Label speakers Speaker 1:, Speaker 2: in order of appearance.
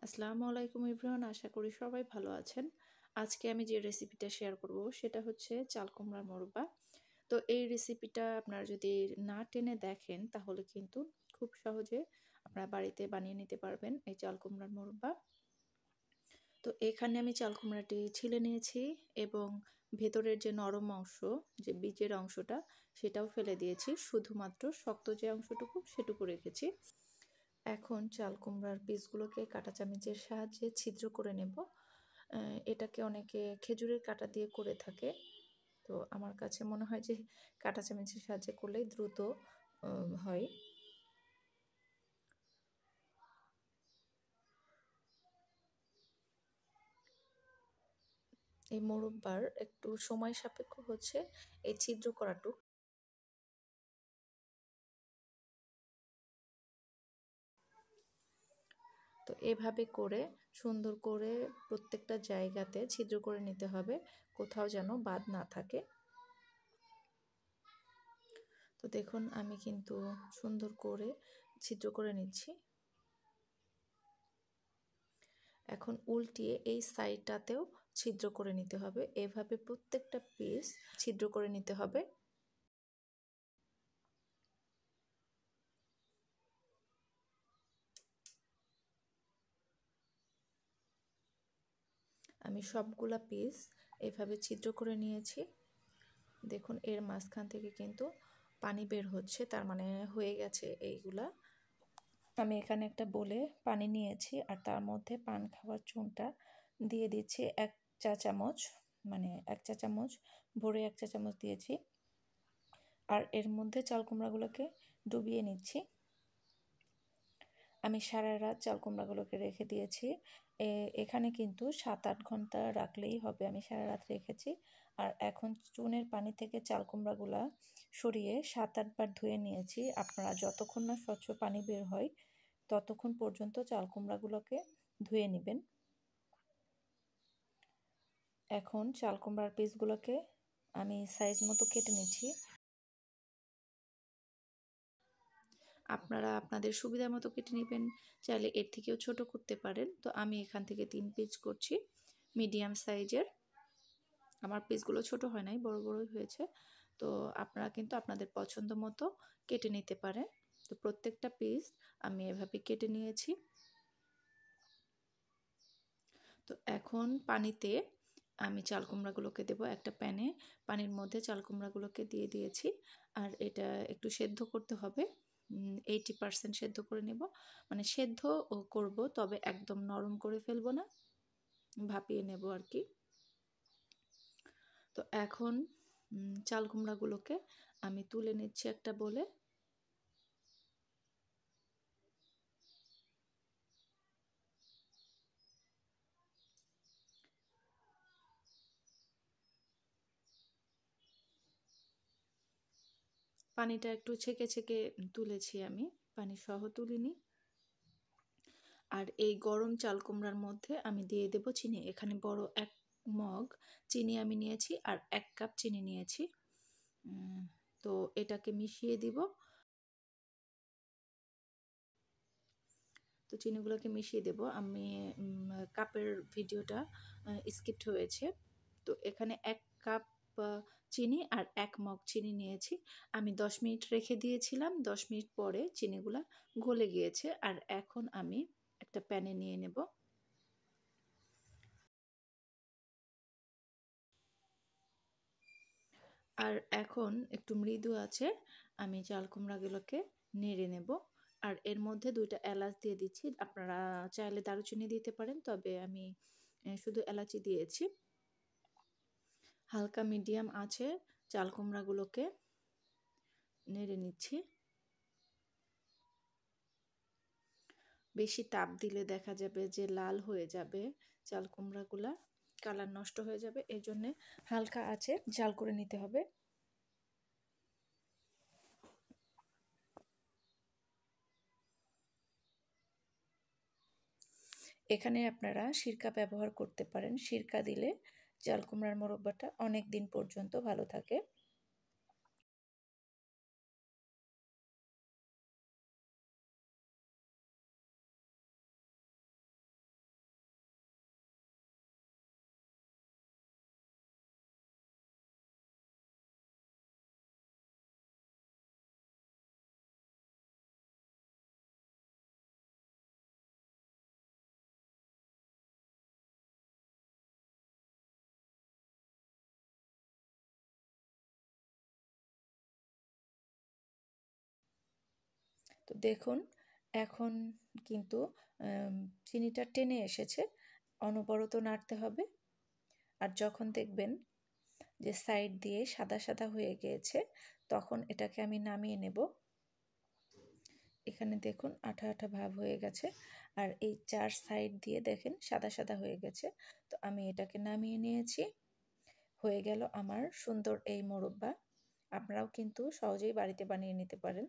Speaker 1: আসসালামু আলাইকুম এভরিওয়ান, আশা করি সবাই ভালো আছেন। আজকে আমি যে রেসিপিটা শেয়ার করব সেটা হচ্ছে চাল কুমড়ার মোরব্বা। তো এই রেসিপিটা আপনারা যদি না টেনে দেখেন তাহলে কিন্তু খুব সহজে আপনারা বাড়িতে বানিয়ে নিতে পারবেন এই চাল কুমড়ার মোরব্বা। তো এখানে আমি চাল কুমড়াটি ছিলে নিয়েছি এবং ভেতরের যে নরম অংশ, যে বীজের অংশটা, সেটাও ফেলে দিয়েছি। শুধুমাত্র শক্ত যে অংশটুকু সেটুকু রেখেছি। এখন চাল কুমড়ার পিসগুলোকে কাঁটা চামচের সাহায্যে ছিদ্র করে নেব। এটাকে অনেকে খেজুরের কাঁটা দিয়ে করে থাকে, তো আমার কাছে মনে হয় যে কাঁটা চামচের সাহায্যে করলেই দ্রুত হয়। এই মোরব্বার একটু সময় সাপেক্ষ হচ্ছে এই ছিদ্র করাটুক। তো এভাবে করে সুন্দর করে প্রত্যেকটা জায়গাতে ছিদ্র করে নিতে হবে, কোথাও যেন বাদ না থাকে। তো দেখুন আমি কিন্তু সুন্দর করে ছিদ্র করে নিচ্ছি। এখন উল্টিয়ে এই সাইডটাতেও ছিদ্র করে নিতে হবে। এভাবে প্রত্যেকটা পিস ছিদ্র করে নিতে হবে। আমি সবগুলা পিস এভাবে ছিদ্র করে নিয়েছি। দেখুন এর মাঝখান থেকে কিন্তু পানি বের হচ্ছে, তার মানে হয়ে গেছে এইগুলা। আমি এখানে একটা বলে পানি নিয়েছি আর তার মধ্যে পান খাওয়ার চুনটা দিয়ে দিচ্ছি 1 চা চামচ, মানে 1 চা চামচ ভরে 1 চা চামচ দিয়েছি। আর এর মধ্যে চাল কুমড়াগুলোকে ডুবিয়ে নিচ্ছি। আমি সারা রাত চাল কুমড়াগুলোকে রেখে দিয়েছি। এখানে কিন্তু 7-8 ঘন্টা রাখলেই হবে। আমি সারা রাত রেখেছি। আর এখন চুনের পানি থেকে চাল কুমড়াগুলা সরিয়ে 7-8 বার ধুয়ে নিয়েছি। আপনারা যতক্ষণ না স্বচ্ছ পানি বের হয় ততক্ষণ পর্যন্ত চাল কুমড়াগুলোকে ধুয়ে নেবেন। এখন চাল কুমড়ার পিসগুলোকে আমি সাইজ মতো কেটে নিচ্ছি। আপনারা আপনাদের সুবিধা মতো কেটে নেবেন, চাইলে এর থেকেও ছোট করতে পারেন। তো আমি এখান থেকে 3 পিস করছি মিডিয়াম সাইজের। আমার পিসগুলো ছোট হয় নাই, বড় বড়ই হয়েছে। তো আপনারা কিন্তু আপনাদের পছন্দ মতো কেটে নিতে পারেন। তো প্রত্যেকটা পিস আমি এভাবে কেটে নিয়েছি। তো এখন পানিতে আমি চাল কুমড়াগুলোকে দেবো। একটা প্যানে পানির মধ্যে চাল কুমড়াগুলোকে দিয়ে দিয়েছি। আর এটা একটু সেদ্ধ করতে হবে, 80% সেদ্ধ করে নেব। মানে সেদ্ধ করব, তবে একদম নরম করে ফেলবো না, ভাপিয়ে নেব আর কি। তো এখন চাল কুমড়াগুলোকে আমি তুলে নিচ্ছি একটা বলে। পানিটা একটু ছেঁকে ছেঁকে তুলেছি আমি, পানি সহ তুলিনি। আর এই গরম চাল কুমড়ার মধ্যে আমি দিয়ে দেব চিনি। এখানে বড় 1 মগ চিনি আমি নিয়েছি আর 1 কাপ চিনি নিয়েছি। তো এটাকে মিশিয়ে দিব। তো চিনিগুলোকে মিশিয়ে দেব। আমি কাপের ভিডিওটা স্কিপ্ট হয়েছে। তো এখানে 1 কাপ চিনি আর 1 মগ চিনি নিয়েছি। আমি 10 মিনিট রেখে দিয়েছিলাম। 10 মিনিট পরে চিনিগুলা গলে গিয়েছে। আর এখন আমি একটা প্যানে নিয়ে নেব। আর এখন একটু মৃদু আছে আমি চাল কুমড়াগুলোকে নেড়ে নেব। আর এর মধ্যে 2টা এলাচ দিয়ে দিচ্ছি। আপনারা চাইলে দারুচিনি দিতে পারেন, তবে আমি শুধু এলাচি দিয়েছি। হালকা মিডিয়াম আছে চাল কুমড়াগুলোকে নেড়ে নিচ্ছি। বেশি তাপ দিলে দেখা যাবে যে লাল হয়ে যাবে চাল কুমড়াগুলা, কালার নষ্ট হয়ে যাবে। এই জন্যে হালকা আছে জাল করে নিতে হবে। এখানে আপনারা সিরকা ব্যবহার করতে পারেন। সিরকা দিলে চাল কুমড়ার মোরব্বাটা অনেক দিন পর্যন্ত ভালো থাকে। তো দেখুন এখন কিন্তু চিনিটা টেনে এসেছে, অনবরত নাড়তে হবে। আর যখন দেখবেন যে সাইড দিয়ে সাদা সাদা হয়ে গিয়েছে তখন এটাকে আমি নামিয়ে নেব। এখানে দেখুন আঠা আঠা ভাব হয়ে গেছে আর এই 4 সাইড দিয়ে দেখেন সাদা সাদা হয়ে গেছে। তো আমি এটাকে নামিয়ে নিয়েছি। হয়ে গেল আমার সুন্দর এই মোরব্বা। আপনারাও কিন্তু সহজেই বাড়িতে বানিয়ে নিতে পারেন।